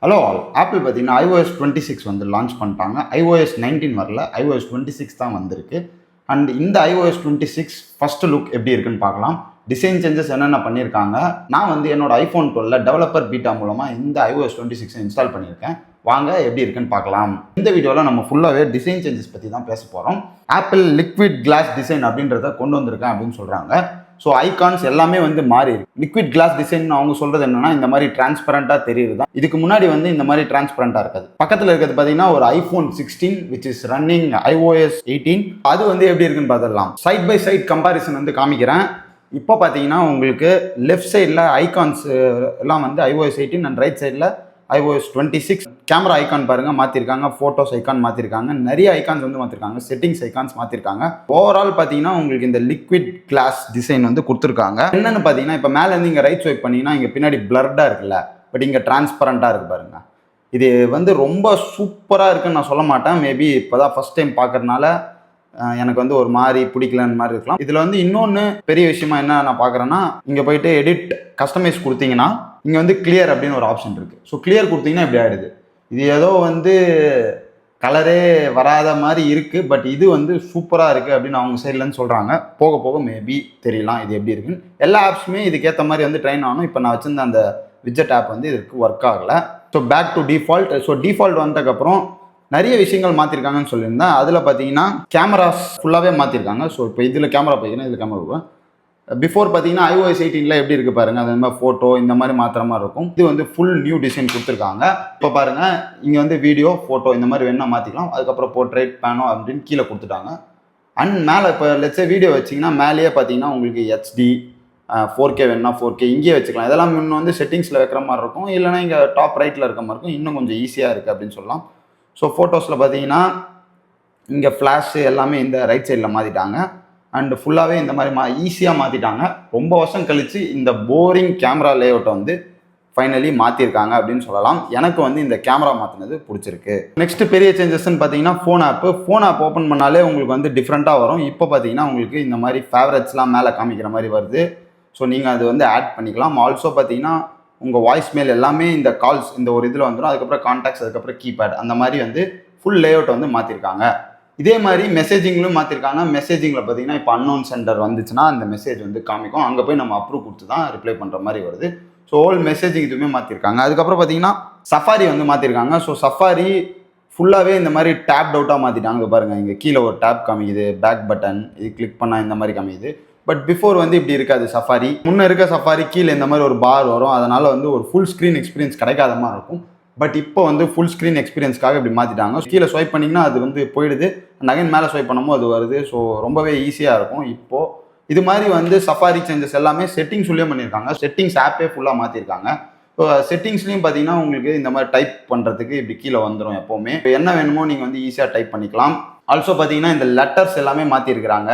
Hello all apple பார்த்தீங்கன்னா iOS 26 வந்து launch பண்ணிட்டாங்க. iOS 19 வரல, iOS 26 தான் வந்திருக்கு. அண்ட் இந்த iOS 26 ஃபர்ஸ்ட் லுக் எப்படி இருக்குன்னு பார்க்கலாம். டிசைன் சேஞ்சஸ் என்னென்ன பண்ணியிருக்காங்க. நான் வந்து என்னோட ஐஃபோன் 12 டெவலப்பர் பீட்டா மூலமாக இந்த iOS 26 இன்ஸ்டால் பண்ணியிருக்கேன். வாங்க எப்படி இருக்குன்னு பார்க்கலாம். இந்த வீடியோவில் நம்ம ஃபுல்லாகவே டிசைன் சேஞ்சஸ் பற்றி தான் பேச போகிறோம். ஆப்பிள் லிக்விட் கிளாஸ் டிசைன் அப்படின்றத கொண்டு வந்திருக்கேன் அப்படின்னு சொல்கிறாங்க. ஸோ ஐகான்ஸ் எல்லாமே வந்து மாறி இருக்கு. லிக்விட் கிளாஸ் டிசைன் அவங்க சொல்றது என்னன்னா இந்த மாதிரி டிரான்ஸ்பரண்டாக தெரியுது தான். இதுக்கு முன்னாடி வந்து இந்த மாதிரி டிரான்ஸ்பரண்டாக இருக்காது. பக்கத்தில் இருக்கிறது பார்த்தீங்கன்னா ஒரு iPhone 16 which is running iOS 18. அது வந்து எப்படி இருக்குன்னு பார்த்துடலாம். சைட் பை சைட் கம்பாரிசன் வந்து காமிக்கிறேன். இப்போ பார்த்தீங்கன்னா உங்களுக்கு லெஃப்ட் சைடில் ஐகான்ஸ் எல்லாம் வந்து iOS 18 அண்ட் ரைட் சைடில் iOS 26. கேமரா ஐகான் பாருங்க மாற்றிருக்காங்க, ஃபோட்டோஸ் ஐகான் மாற்றிருக்காங்க, நிறைய ஐகான்ஸ் வந்து மாற்றிருக்காங்க, செட்டிங்ஸ் ஐகான்ஸ் மாற்றிருக்காங்க. ஓவரால் பார்த்தீங்கன்னா உங்களுக்கு இந்த லிக்விட் கிளாஸ் டிசைன் வந்து கொடுத்துருக்காங்க. என்னன்னு பார்த்தீங்கன்னா இப்போ மேலேருந்து இங்கே ரைட் ஸ்வைப் பண்ணிங்கன்னா இங்கே பின்னாடி பிளர்டாக இருக்குல்ல, பட் இங்கே டிரான்ஸ்பரண்டாக இருக்கு பாருங்க. இது வந்து ரொம்ப சூப்பராக இருக்குன்னு நான் சொல்ல மாட்டேன். மேபி இப்போ தான் ஃபர்ஸ்ட் டைம் பார்க்கறதுனால எனக்கு வந்து ஒரு மாதிரி பிடிக்கலன்னு மாதிரி இருக்கலாம். இதில் வந்து இன்னொன்று பெரிய விஷயமா என்ன நான் பார்க்குறேன்னா, இங்கே போயிட்டு எடிட் கஸ்டமைஸ் கொடுத்தீங்கன்னா இங்கே வந்து கிளியர் அப்படின்னு ஒரு ஆப்ஷன் இருக்குது. ஸோ கிளியர் கொடுத்தீங்கன்னா இப்படி ஆகிடுது. இது ஏதோ வந்து கலரே வராத மாதிரி இருக்குது, பட் இது வந்து சூப்பராக இருக்குது அப்படின்னு அவங்க சைட்லேருந்து சொல்கிறாங்க. போக போக மேபி தெரியலாம் இது எப்படி இருக்குன்னு. எல்லா ஆப்ஸுமே இதுக்கேற்ற மாதிரி வந்து ட்ரெயின் ஆகணும். இப்போ நான் வச்சிருந்த அந்த விட்ஜெட் ஆப் வந்து இதுக்கு ஒர்க் ஆகலை. So back to default. So default வந்ததுக்கப்புறம் நிறைய விஷயங்கள் மாற்றிருக்காங்கன்னு சொல்லியிருந்தேன். அதில் பார்த்தீங்கன்னா கேமராஸ் ஃபுல்லாகவே மாற்றிருக்காங்க. ஸோ இப்போ இதில் கேமரா பார்த்தீங்கன்னா இதில் கேமரா இருக்கும். பிஃபோர் பார்த்தீங்கன்னா iOS 18 எப்படி இருக்குது பாருங்கள். அது மாதிரி ஃபோட்டோ இந்த மாதிரி மாத்திர மாதிரி இருக்கும். இது வந்து ஃபுல் நியூ டிசைன் கொடுத்துருக்காங்க. இப்போ பாருங்கள் இங்கே வந்து வீடியோ ஃபோட்டோ இந்த மாதிரி வேணால் மாற்றிக்கலாம். அதுக்கப்புறம் போர்ட்ரேட் பேனோ அப்படின்னு கீழே கொடுத்துட்டாங்க. அண்ட் மேலே இப்போ லெட்ஸே வீடியோ வச்சிங்கன்னா மேலேயே பார்த்தீங்கன்னா உங்களுக்கு HD 4K வேணும்னா 4K இங்கேயே வச்சுக்கலாம். இதெல்லாம் இன்னும் வந்து செட்டிங்ஸில் வைக்கிற மாதிரி இருக்கும். இல்லைனா இங்கே டாப் ரைட்டில் இருக்க மாதிரி இருக்கும். இன்னும் கொஞ்சம் ஈஸியாக இருக்குது அப்படின்னு சொல்லலாம். ஸோ ஃபோட்டோஸில் பார்த்தீங்கன்னா இங்கே ஃப்ளாஷு எல்லாமே இந்த ரைட் சைடில் மாற்றிட்டாங்க. அண்ட் ஃபுல்லாகவே இந்த மாதிரி ஈஸியாக மாற்றிட்டாங்க. ரொம்ப வருஷம் கழித்து இந்த போரிங் கேமரா லேஅவுட்டை வந்து ஃபைனலி மாற்றிருக்காங்க அப்படின்னு சொல்லலாம். எனக்கு வந்து இந்த கேமரா மாற்றினது பிடிச்சிருக்கு. நெக்ஸ்ட் பெரிய சேஞ்சஸ்ன்னு பார்த்தீங்கன்னா ஃபோன் ஆப் ஓப்பன் பண்ணாலே உங்களுக்கு வந்து டிஃப்ரெண்ட்டாக வரும். இப்போ பார்த்தீங்கன்னா உங்களுக்கு இந்த மாதிரி ஃபேவரட்ஸ்லாம் மேலே காமிக்கிற மாதிரி வருது. ஸோ நீங்கள் அது வந்து ஆட் பண்ணிக்கலாம். ஆல்சோ பார்த்தீங்கன்னா உங்கள் வாய்ஸ் மெயில் எல்லாமே இந்த கால்ஸ் இந்த ஒரு இதில் வந்துடும். அதுக்கப்புறம் கான்டாக்ட்ஸ், அதுக்கப்புறம் கீபேட் அந்த மாதிரி வந்து ஃபுல் லேஅவுட் வந்து மாற்றிருக்காங்க. இதே மாதிரி மெசேஜிங்லும் மாற்றிருக்காங்க. மெசேஜிங்கில் பார்த்தீங்கன்னா இப்போ அன்னோன் சென்டர் வந்துச்சுன்னா அந்த மெசேஜ் வந்து காமிக்கும். அங்கே போய் நம்ம அப்ரூவ் கொடுத்து தான் ரிப்ளை பண்ணுற மாதிரி வருது. ஸோ ஹோல் மெசேஜிங் இதுவுமே மாற்றிருக்காங்க. அதுக்கப்புறம் பார்த்தீங்கன்னா சஃபாரி வந்து மாற்றிருக்காங்க. ஸோ சஃபாரி ஃபுல்லாகவே இந்த மாதிரி டேப் அவுட்டாக மாற்றிட்டாங்க. பாருங்கள் இங்கே கீழே ஒரு டேப் காமிக்குது, பேக் பட்டன் இது கிளிக் பண்ணால் இந்த மாதிரி காமிக்குது. பட் பிஃபோர் வந்து இப்படி இருக்காது சஃபாரி. முன்னே இருக்க சஃபாரி கீழே இந்த மாதிரி ஒரு பார் வரும். அதனால் வந்து ஒரு ஃபுல் ஸ்க்ரீன் எக்ஸ்பீரியன்ஸ் கிடைக்காத மாதிரி இருக்கும். பட் இப்போ வந்து ஃபுல் ஸ்க்ரீன் எக்ஸ்பீரியன்ஸ்க்காக இப்படி மாற்றிட்டாங்க. கீழே ஸ்வைப் பண்ணிங்கன்னா அது வந்து போயிடுது. அகைன் மேலே ஸ்வைப் பண்ணும்போது அது வருது. ஸோ ரொம்பவே ஈஸியாக இருக்கும். இப்போது இது மாதிரி வந்து சஃபாரி சேஞ்சஸ் எல்லாமே செட்டிங்ஸ்லேயும் பண்ணியிருக்காங்க. செட்டிங்ஸ் ஆப்பே ஃபுல்லாக மாற்றிருக்காங்க. ஸோ செட்டிங்ஸ்லையும் பார்த்தீங்கன்னா உங்களுக்கு இந்த மாதிரி டைப் பண்ணுறதுக்கு இப்படி கீழே வந்துடும். எப்போவுமே என்ன வேணுமோ நீங்கள் வந்து ஈஸியாக டைப் பண்ணிக்கலாம். ஆல்சோ பார்த்தீங்கன்னா இந்த லெட்டர்ஸ் எல்லாமே மாற்றிருக்கிறாங்க.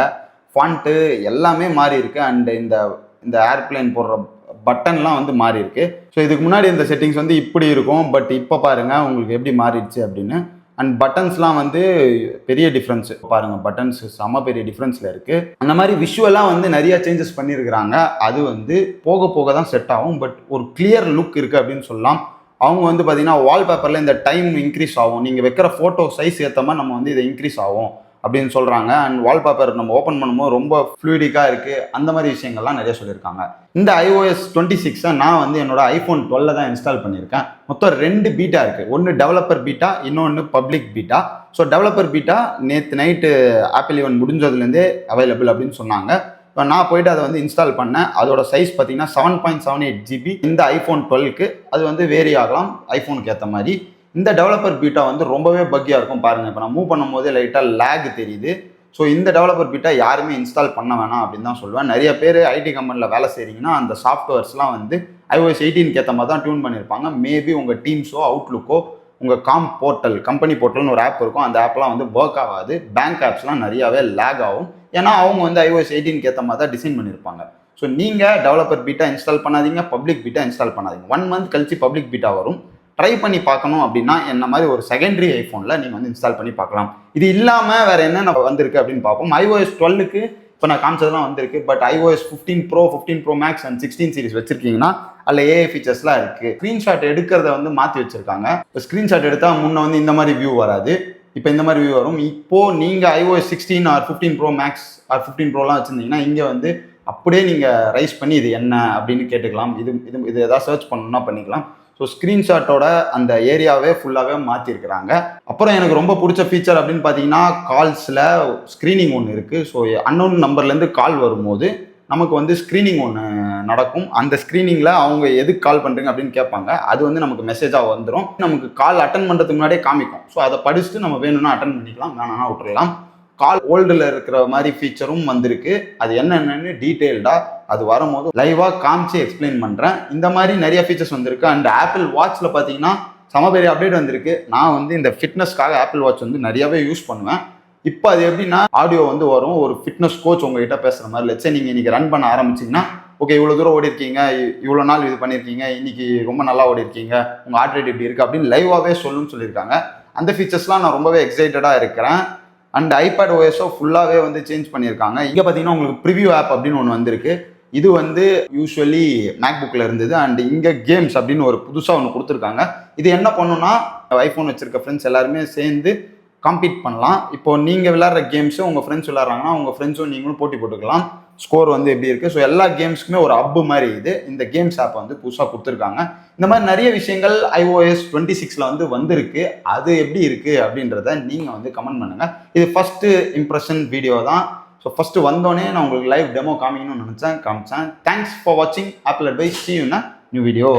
ஃபாண்ட்டு எல்லாமே மாறி இருக்கு. அண்ட் இந்த ஏர்பிளைன் போடுற பட்டன்லாம் வந்து மாறி இருக்கு. ஸோ இதுக்கு முன்னாடி இந்த செட்டிங்ஸ் வந்து இப்படி இருக்கும். பட் இப்போ பாருங்கள் உங்களுக்கு எப்படி மாறிடுச்சு அப்படின்னு. அண்ட் பட்டன்ஸ்லாம் வந்து பெரிய டிஃப்ரென்ஸ் பாருங்கள். பட்டன்ஸ் செம்ம பெரிய டிஃப்ரென்ஸில் இருக்குது. அந்த மாதிரி விஷுவலாக வந்து நிறைய சேஞ்சஸ் பண்ணியிருக்கிறாங்க. அது வந்து போக போக தான் செட் ஆகும். பட் ஒரு கிளியர் லுக் இருக்குது அப்படின்னு சொல்லலாம். அவங்க வந்து பார்த்தீங்கன்னா வால்பேப்பரில் இந்த டைம் இன்க்ரீஸ் ஆகும். நீங்கள் வைக்கிற ஃபோட்டோ சைஸ் ஏற்ற மாதிரி நம்ம வந்து இதை இன்க்ரீஸ் ஆகும் அப்படின்னு சொல்கிறாங்க. அண்ட் வால்பேப்பர் நம்ம ஓப்பன் பண்ணும்போது ரொம்ப ஃப்ளூயிடிக்காக இருக்குது. அந்த மாதிரி விஷயங்கள்லாம் நிறைய சொல்லியிருக்காங்க. இந்த iOS 26 நான் வந்து என்னோட ஐஃபோன் 12 தான் இன்ஸ்டால் பண்ணியிருக்கேன். மொத்தம் 2 பீட்டா இருக்குது. ஒன்று டெவலப்பர் பீட்டா, இன்னொன்று public beta. So developer beta நேற்று நைட்டு ஆப்பிள் ஈவென்ட் முடிஞ்சதுலேருந்தே அவைலபிள் அப்படின்னு சொன்னாங்க. இப்போ நான் போயிட்டு அதை வந்து இன்ஸ்டால் பண்ணேன். அதோட சைஸ் பார்த்தீங்கன்னா 7.78 GB. இந்த ஐஃபோன் 12க்கு அது வந்து வேரி ஆகலாம் ஐஃபோனுக்கு ஏற்ற மாதிரி. இந்த டெவலப்பர் பீட்டா வந்து ரொம்பவே பக்கியாக இருக்கும். பாருங்கள் இப்போ நான் மூவ் பண்ணும்போதே லைட்டாக லேக் தெரியுது. ஸோ இந்த டெவலப்பர் பீட்டா யாருமே இன்ஸ்டால் பண்ண வேணாம் அப்படின்னு தான் சொல்லுவேன். நிறைய பேர் ஐடி கம்பெனியில் வேலை செய்கிறீங்கன்னா அந்த சாஃப்ட்வேர்ஸ்லாம் வந்து iOS 18 ஏற்ற மாதிரி தான் டியூன் பண்ணியிருப்பாங்க. மேபி உங்கள் டீம்ஸோ அவுட்லுக்கோ உங்கள் கம்பெனி போர்ட்டல்னு ஒரு ஆப் இருக்கும். அந்த ஆப்லாம் வந்து ஒர்க் ஆகாது. பேங்க் ஆப்ஸ்லாம் நிறையாவே லேக் ஆகும். ஏன்னா அவங்க வந்து iOS 18 ஏற்ற மாதிரி தான் டிசைன் பண்ணியிருப்பாங்க. ஸோ நீங்கள் டெவலப்பர் பீட்டா இன்ஸ்டால் பண்ணாதீங்க, பப்ளிக் பீட்டா இன்ஸ்டால் பண்ணாதீங்க. 1 மந்த் கழிச்சு பப்ளிக் பீட்டா வரும். ட்ரை பண்ணி பார்க்கணும் அப்படின்னா என்ன மாதிரி ஒரு செகண்டரி ஐஃபோனில் நீங்கள் வந்து இன்ஸ்டால் பண்ணி பார்க்கலாம். இது இல்லாமல் வேறு என்னென்ன வந்திருக்கு அப்படின்னு பார்ப்போம். iOS 12க்கு இப்போ நான் காமிச்சதெல்லாம் வந்திருக்கு. But iOS 15 Pro 15 Pro Max and 16 series வச்சிருக்கீங்கன்னா அதில் ஏஐ ஃபீச்சர்ஸ்லாம் இருக்குது. ஸ்க்ரீன்ஷாட் எடுக்கிறத வந்து மாற்றி வச்சிருக்காங்க. இப்போ ஸ்க்ரீன்ஷாட் எடுத்தால் முன்ன வந்து இந்த மாதிரி வியூ வராது, இப்போ இந்த மாதிரி வியூ வரும். இப்போது நீங்கள் iOS 16 or 15 Pro Max or 15 Proலாம் வச்சுருந்தீங்கன்னா இங்கே வந்து அப்படியே நீங்கள் ரைஸ் பண்ணி இது என்ன அப்படின்னு கேட்டுக்கலாம். இது எதாவது சர்ச் பண்ணணும்னா பண்ணிக்கலாம். ஸோ ஸ்க்ரீன்ஷாட்டோட அந்த ஏரியாவே ஃபுல்லாகவே மாற்றிருக்கிறாங்க. அப்புறம் எனக்கு ரொம்ப பிடிச்ச ஃபீச்சர் அப்படின்னு பார்த்தீங்கன்னா கால்ஸில் ஸ்க்ரீனிங் ஒன்று இருக்குது. ஸோ அன்னோன் நம்பர்லேருந்து கால் வரும்போது நமக்கு வந்து ஸ்க்ரீனிங் ஒன்று நடக்கும். அந்த ஸ்க்ரீனிங்கில் அவங்க எதுக்கு கால் பண்ணுறீங்க அப்படின்னு கேட்பாங்க. அது வந்து நமக்கு மெசேஜாக வந்துடும். நமக்கு கால் அட்டன் பண்ணுறதுக்கு முன்னாடியே காமிக்கும். ஸோ அதை படிச்சுட்டு நம்ம வேணும்னா அட்டன் பண்ணிக்கலாம், வேணும்னா விட்டுறலாம். கால் ஓல்டில் இருக்கிற மாதிரி ஃபீச்சரும் வந்திருக்கு. அது என்னென்னு டீட்டெயில்டாக அது வரும்போது லைவாக காமிச்சு எக்ஸ்பிளைன் பண்ணுறேன். இந்த மாதிரி நிறைய ஃபீச்சர்ஸ் வந்திருக்கு. அண்ட் ஆப்பிள் வாட்சில் பார்த்தீங்கன்னா செம பெரிய அப்டேட் வந்திருக்கு. நான் வந்து இந்த ஃபிட்னஸ்க்காக ஆப்பிள் வாட்ச் வந்து நிறையவே யூஸ் பண்ணுவேன். இப்போ அது எப்படின்னா ஆடியோ வந்து வரும், ஒரு ஃபிட்னஸ் கோச் உங்ககிட்ட பேசுகிற மாதிரி. லட்சே நீங்கள் இன்றைக்கி ரன் பண்ண ஆரம்பிச்சிங்கன்னா ஓகே இவ்வளோ தூரம் ஓடி இருக்கீங்க, இவ்வளோ நாள் இது பண்ணியிருக்கீங்க, இன்றைக்கி ரொம்ப நல்லா ஓடி இருக்கீங்க, உங்கள் ஹார்ட் ரேட் எப்படி இருக்குது அப்படின்னு லைவாகவே சொல்லுன்னு சொல்லியிருக்காங்க. அந்த ஃபீச்சர்ஸ்லாம் நான் ரொம்பவே எக்ஸைட்டடாக இருக்கிறேன். அண்ட் iPad OSO ஃபுல்லாகவே வந்து சேஞ்ச் பண்ணியிருக்காங்க. இங்கே பார்த்தீங்கன்னா உங்களுக்கு ப்ரிவியூ ஆப் அப்படின்னு ஒன்று வந்திருக்கு. இது வந்து யூஸ்வலி மேக்புக்கில் இருந்தது. அண்ட் இங்கே கேம்ஸ் அப்படின்னு ஒரு புதுசாக ஒன்று கொடுத்துருக்காங்க. இது என்ன பண்ணுன்னா ஐஃபோன் வச்சுருக்க ஃப்ரெண்ட்ஸ் எல்லாருமே சேர்ந்து காம்பீட் பண்ணலாம். இப்போ நீங்கள் விளையாடுற கேம்ஸும் உங்கள் ஃப்ரெண்ட்ஸ் விளையாடுறாங்கன்னா உங்கள் ஃப்ரெண்ட்ஸும் நீங்களும் போட்டி போட்டுக்கலாம். ஸ்கோர் வந்து எப்படி இருக்குது. ஸோ எல்லா கேம்ஸ்க்குமே ஒரு ஹப் மாதிரி இந்த கேம்ஸ் ஆப் வந்து புதுசாக கொடுத்துருக்காங்க. இந்த மாதிரி நிறைய விஷயங்கள் iOS 26 வந்து வந்திருக்கு. அது எப்படி இருக்குது அப்படின்றத நீங்கள் வந்து கமெண்ட் பண்ணுங்கள். இது ஃபஸ்ட்டு இம்ப்ரெஷன் வீடியோ தான். ஸோ ஃபஸ்ட்டு வந்தோடனே நான் உங்களுக்கு லைவ் டெமோ காமிக்கணும்னு நினச்சேன், காமிச்சேன். தேங்க்ஸ் ஃபார் வாட்சிங் apple advice. See you in a new video.